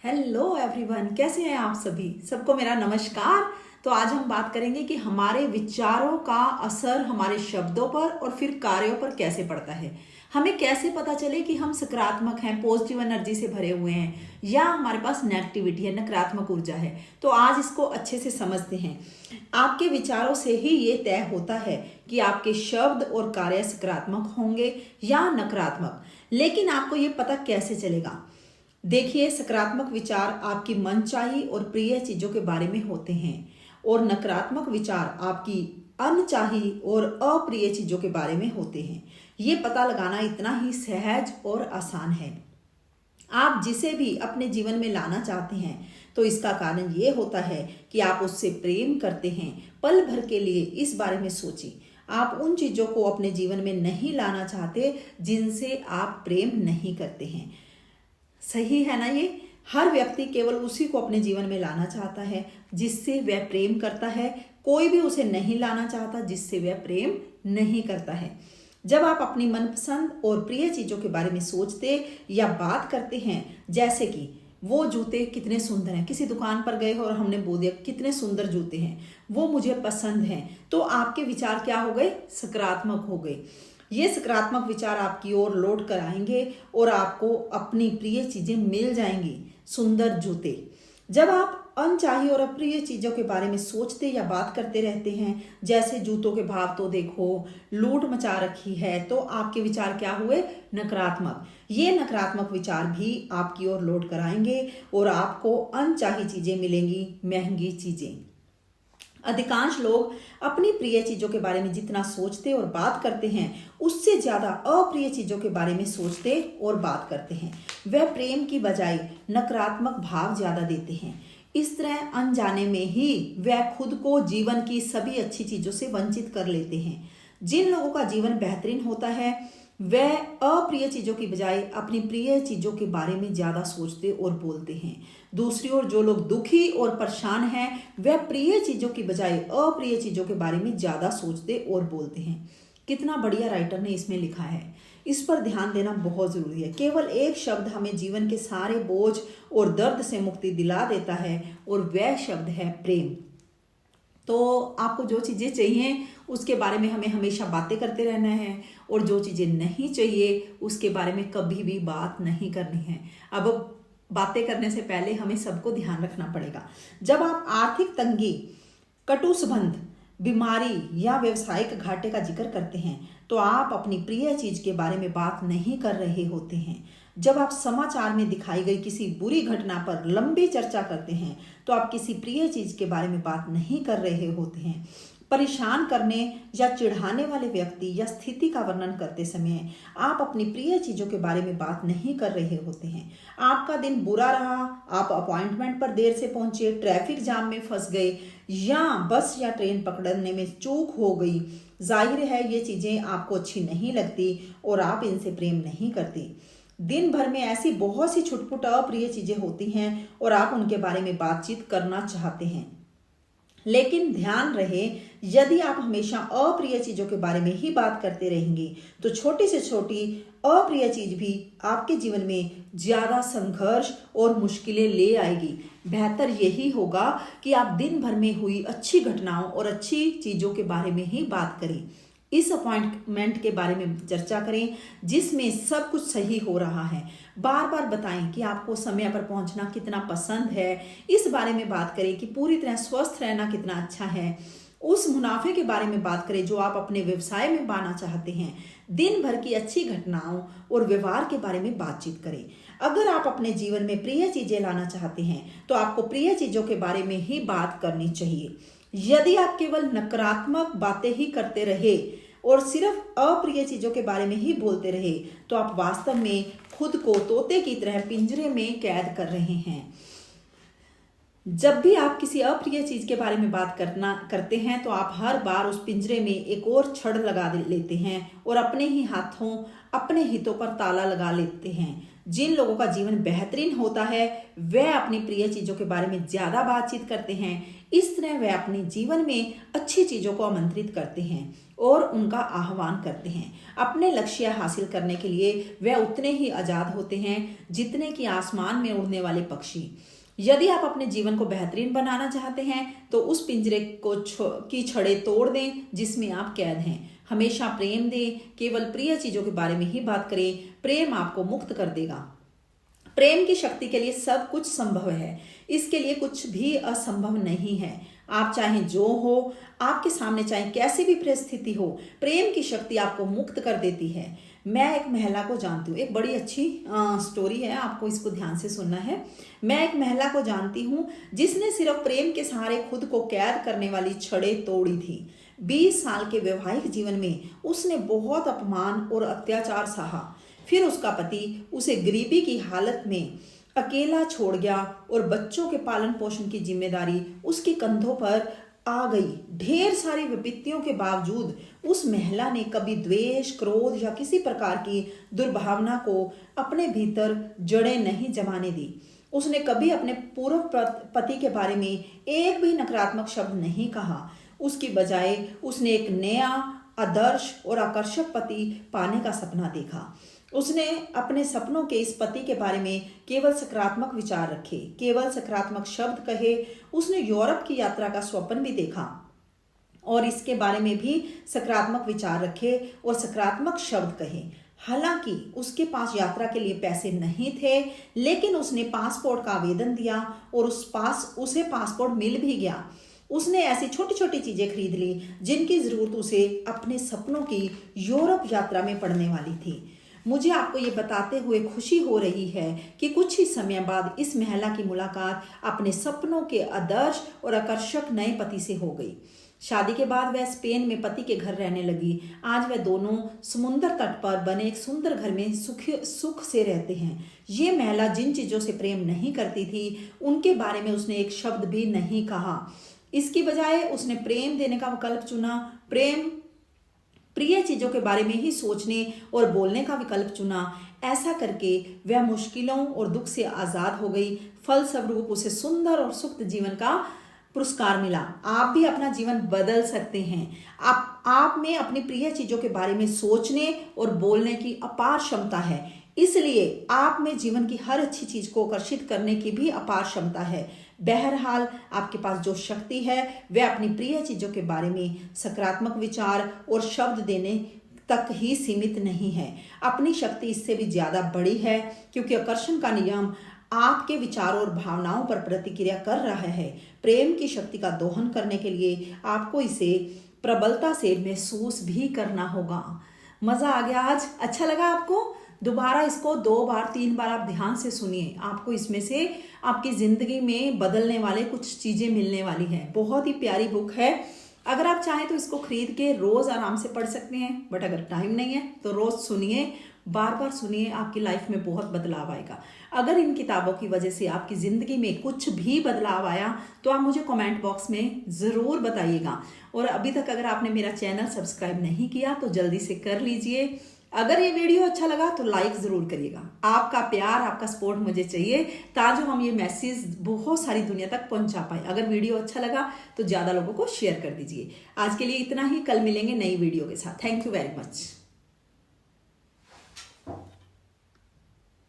Hello everyone, कैसे हैं आप सभी। सबको मेरा नमस्कार। तो आज हम बात करेंगे कि हमारे विचारों का असर हमारे शब्दों पर और फिर कार्यों पर कैसे पड़ता है। हमें कैसे पता चले कि हम सकारात्मक हैं, पॉजिटिव एनर्जी से भरे हुए हैं, या हमारे पास नेगेटिविटी है, नकारात्मक ऊर्जा है। तो आज इसको अच्छे से समझते हैं। आपके विचारों से ही ये तय होता है कि आपके शब्द और कार्य सकारात्मक होंगे या नकारात्मक। लेकिन आपको ये पता कैसे चलेगा। देखिए, सकारात्मक विचार आपकी मनचाही और प्रिय चीजों के बारे में होते हैं और नकारात्मक विचार आपकी अनचाही और अप्रिय चीजों के बारे में होते हैं। ये पता लगाना इतना ही सहज और आसान है। आप जिसे भी अपने जीवन में लाना चाहते हैं तो इसका कारण ये होता है कि आप उससे प्रेम करते हैं। पल भर के लिए इस बारे में सोचिए। आप उन चीजों को अपने जीवन में नहीं लाना चाहते जिनसे आप प्रेम नहीं करते हैं। सही है ना। ये हर व्यक्ति केवल उसी को अपने जीवन में लाना चाहता है जिससे वह प्रेम करता है। कोई भी उसे नहीं लाना चाहता जिससे वह प्रेम नहीं करता है। जब आप अपनी मनपसंद और प्रिय चीजों के बारे में सोचते या बात करते हैं, जैसे कि वो जूते कितने सुंदर हैं, किसी दुकान पर गए और हमने बोल दिया कितने सुंदर जूते हैं, वो मुझे पसंद हैं, तो आपके विचार क्या हो गए, सकारात्मक हो गए। ये सकारात्मक विचार आपकी ओर लौट कर आएंगे और आपको अपनी प्रिय चीजें मिल जाएंगी, सुंदर जूते। जब आप अनचाही और अप्रिय चीजों के बारे में सोचते या बात करते रहते हैं, जैसे जूतों के भाव तो देखो, लूट मचा रखी है, तो आपके विचार क्या हुए, नकारात्मक। ये नकारात्मक विचार भी आपकी ओर लौट कर आएंगे और आपको अनचाही चीजें मिलेंगी, महंगी चीजें। अधिकांश लोग अपनी प्रिय चीजों के बारे में जितना सोचते और बात करते हैं, उससे ज्यादा अप्रिय चीजों के बारे में सोचते और बात करते हैं। वह प्रेम की बजाय नकारात्मक भाव ज्यादा देते हैं। इस तरह अनजाने में ही वह खुद को जीवन की सभी अच्छी चीजों से वंचित कर लेते हैं। जिन लोगों का जीवन बेहतरीन होता है वह अप्रिय चीजों की बजाय अपनी प्रिय चीजों के बारे में ज्यादा सोचते और बोलते हैं। दूसरी ओर जो लोग दुखी और परेशान हैं वह प्रिय चीजों की बजाय अप्रिय चीजों के बारे में ज्यादा सोचते और बोलते हैं। कितना बढ़िया राइटर ने इसमें लिखा है। इस पर ध्यान देना बहुत जरूरी है। केवल एक शब्द हमें जीवन के सारे बोझ और दर्द से मुक्ति दिला देता है और वह शब्द है प्रेम। तो आपको जो चीज़ें चाहिए उसके बारे में हमें हमेशा बातें करते रहना है और जो चीज़ें नहीं चाहिए उसके बारे में कभी भी बात नहीं करनी है। अब बातें करने से पहले हमें सबको ध्यान रखना पड़ेगा। जब आप आर्थिक तंगी, कटु संबंध, बीमारी या व्यवसायिक घाटे का जिक्र करते हैं तो आप अपनी प्रिय चीज के बारे में बात नहीं कर रहे होते हैं। जब आप समाचार में दिखाई गई किसी बुरी घटना पर लंबी चर्चा करते हैं तो आप किसी प्रिय चीज के बारे में बात नहीं कर रहे होते हैं। परेशान करने या चिढ़ाने वाले व्यक्ति या स्थिति का वर्णन करते समय आप अपनी प्रिय चीजों के बारे में बात नहीं कर रहे होते हैं। आपका दिन बुरा रहा, आप अपॉइंटमेंट पर देर से पहुंचे, ट्रैफिक जाम में फंस गए या बस या ट्रेन पकड़ने में चूक हो गई। जाहिर है ये चीजें आपको अच्छी नहीं लगती और आप इनसे प्रेम नहीं करते। दिन भर में ऐसी बहुत सी छुटपुट अप्रिय चीजें होती हैं और आप उनके बारे में बातचीत करना चाहते हैं। लेकिन ध्यान रहे, यदि आप हमेशा अप्रिय चीजों के बारे में ही बात करते रहेंगे तो छोटी से छोटी अप्रिय चीज भी आपके जीवन में ज्यादा संघर्ष और मुश्किलें ले आएगी। बेहतर यही होगा कि आप दिन भर में हुई अच्छी घटनाओं और अच्छी चीजों के बारे में ही बात करें। इस अपॉइंटमेंट के बारे में चर्चा करें जिसमें सब कुछ सही हो रहा है। बार बार बताएं कि आपको समय पर पहुंचना कितना पसंद है। इस बारे में बात करें कि पूरी तरह स्वस्थ रहना कितना अच्छा है। उस मुनाफे के बारे में बात करें जो आप अपने व्यवसाय में पाना चाहते हैं। दिन भर की अच्छी घटनाओं और व्यवहार के बारे में बातचीत करें। अगर आप अपने जीवन में प्रिय चीजें लाना चाहते हैं तो आपको प्रिय चीजों के बारे में ही बात करनी चाहिए। यदि आप केवल नकारात्मक बातें ही करते रहे और सिर्फ अप्रिय चीजों के बारे में ही बोलते रहे तो आप वास्तव में खुद को तोते की तरह पिंजरे में कैद कर रहे हैं। जब भी आप किसी अप्रिय चीज के बारे में बात करते हैं तो आप हर बार उस पिंजरे में एक और छड़ लगा लेते हैं और अपने ही हाथों अपने हितों पर ताला लगा लेते हैं। जिन लोगों का जीवन बेहतरीन होता है वह अपनी प्रिय चीजों के बारे में ज्यादा बातचीत करते हैं। इस तरह वह अपने जीवन में अच्छी चीजों को आमंत्रित करते हैं और उनका आह्वान करते हैं। अपने लक्ष्य हासिल करने के लिए वह उतने ही आजाद होते हैं जितने कि आसमान में उड़ने वाले पक्षी। यदि आप अपने जीवन को बेहतरीन बनाना चाहते हैं तो उस पिंजरे की छड़े तोड़ दें जिसमें आप कैद हैं। हमेशा प्रेम दें, केवल प्रिय चीजों के बारे में ही बात करें। प्रेम आपको मुक्त कर देगा। प्रेम की शक्ति के लिए सब कुछ संभव है, इसके लिए कुछ भी असंभव नहीं है। आप चाहे जो हो, आपके सामने चाहे कैसी भी परिस्थिति हो, प्रेम की शक्ति आपको मुक्त कर देती है। मैं एक महिला को जानती हूँ, एक बड़ी अच्छी स्टोरी है, आपको इसको ध्यान से सुनना है। मैं एक महिला को जानती हूँ जिसने सिर्फ प्रेम के सहारे खुद को कैद करने वाली छड़ें तोड़ी थी। 20 साल के वैवाहिक जीवन में उसने बहुत अपमान और अत्याचार सहा। फिर उसका पति उसे गरीबी की हालत में अकेला छोड़ गया और बच्चों के पालन पोषण की जिम्मेदारी उसके कंधों पर आ गई। ढेर सारी विपत्तियों के बावजूद उस महिला ने कभी द्वेष, क्रोध या किसी प्रकार की दुर्भावना को अपने भीतर जड़ें नहीं जमाने दी। उसने कभी अपने पूर्व पति के बारे में एक भी नकारात्मक शब्द नहीं कहा। उसकी बजाय उसने एक नया, आदर्श और आकर्षक पति पाने का सपना देखा। उसने अपने सपनों के इस पति के बारे में केवल सकारात्मक विचार रखे, केवल सकारात्मक शब्द कहे। उसने यूरोप की यात्रा का स्वप्न भी देखा और इसके बारे में भी सकारात्मक विचार रखे और सकारात्मक शब्द कहे। हालांकि उसके पास यात्रा के लिए पैसे नहीं थे, लेकिन उसने पासपोर्ट का आवेदन दिया और उसे पासपोर्ट मिल भी गया। उसने ऐसी छोटी छोटी चीजें खरीद ली जिनकी जरूरत उसे अपने सपनों की यूरोप यात्रा में पड़ने वाली थी। मुझे आपको ये बताते हुए खुशी हो रही है कि कुछ ही समय बाद इस महिला की मुलाकात अपने सपनों के आदर्श और आकर्षक नए पति से हो गई। शादी के बाद वह स्पेन में पति के घर रहने लगी। आज वह दोनों समुद्र तट पर बने एक सुंदर घर में सुख से रहते हैं। ये महिला जिन चीजों से प्रेम नहीं करती थी उनके बारे में उसने एक शब्द भी नहीं कहा। इसकी बजाय उसने प्रेम देने का विकल्प चुना। प्रिय चीजों के बारे में ही सोचने और बोलने का विकल्प चुना। ऐसा करके वह मुश्किलों और दुख से आजाद हो गई। फलस्वरूप उसे सुंदर और सुख जीवन का पुरस्कार मिला। आप भी अपना जीवन बदल सकते हैं। आप में अपनी प्रिय चीजों के बारे में सोचने और बोलने की अपार क्षमता है, इसलिए आप में जीवन की हर अच्छी चीज को आकर्षित करने की भी अपार क्षमता है। बहरहाल आपके पास जो शक्ति है वह अपनी प्रिय चीजों के बारे में सकारात्मक विचार और शब्द देने तक ही सीमित नहीं है। अपनी शक्ति इससे भी ज्यादा बड़ी है, क्योंकि आकर्षण का नियम आपके विचारों और भावनाओं पर प्रतिक्रिया कर रहा है। प्रेम की शक्ति का दोहन करने के लिए आपको इसे प्रबलता से महसूस भी करना होगा। मजा आ गया आज? अच्छा लगा आपको? दोबारा इसको 2 बार 3 बार आप ध्यान से सुनिए। आपको इसमें से आपकी जिंदगी में बदलने वाले कुछ चीजें मिलने वाली हैं। बहुत ही प्यारी बुक है। अगर आप चाहें तो इसको खरीद के रोज आराम से पढ़ सकते हैं, बट अगर टाइम नहीं है तो रोज सुनिए, बार बार सुनिए, आपकी लाइफ में बहुत बदलाव आएगा। अगर इन किताबों की वजह से आपकी जिंदगी में कुछ भी बदलाव आया तो आप मुझे कमेंट बॉक्स में जरूर बताइएगा। और अभी तक अगर आपने मेरा चैनल सब्सक्राइब नहीं किया तो जल्दी से कर लीजिए। अगर ये वीडियो अच्छा लगा तो लाइक जरूर करिएगा। आपका प्यार, आपका सपोर्ट मुझे चाहिए ताकि हम ये मैसेज बहुत सारी दुनिया तक पहुंचा पाए। अगर वीडियो अच्छा लगा तो ज्यादा लोगों को शेयर कर दीजिए। आज के लिए इतना ही, कल मिलेंगे नई वीडियो के साथ। Thank you very much.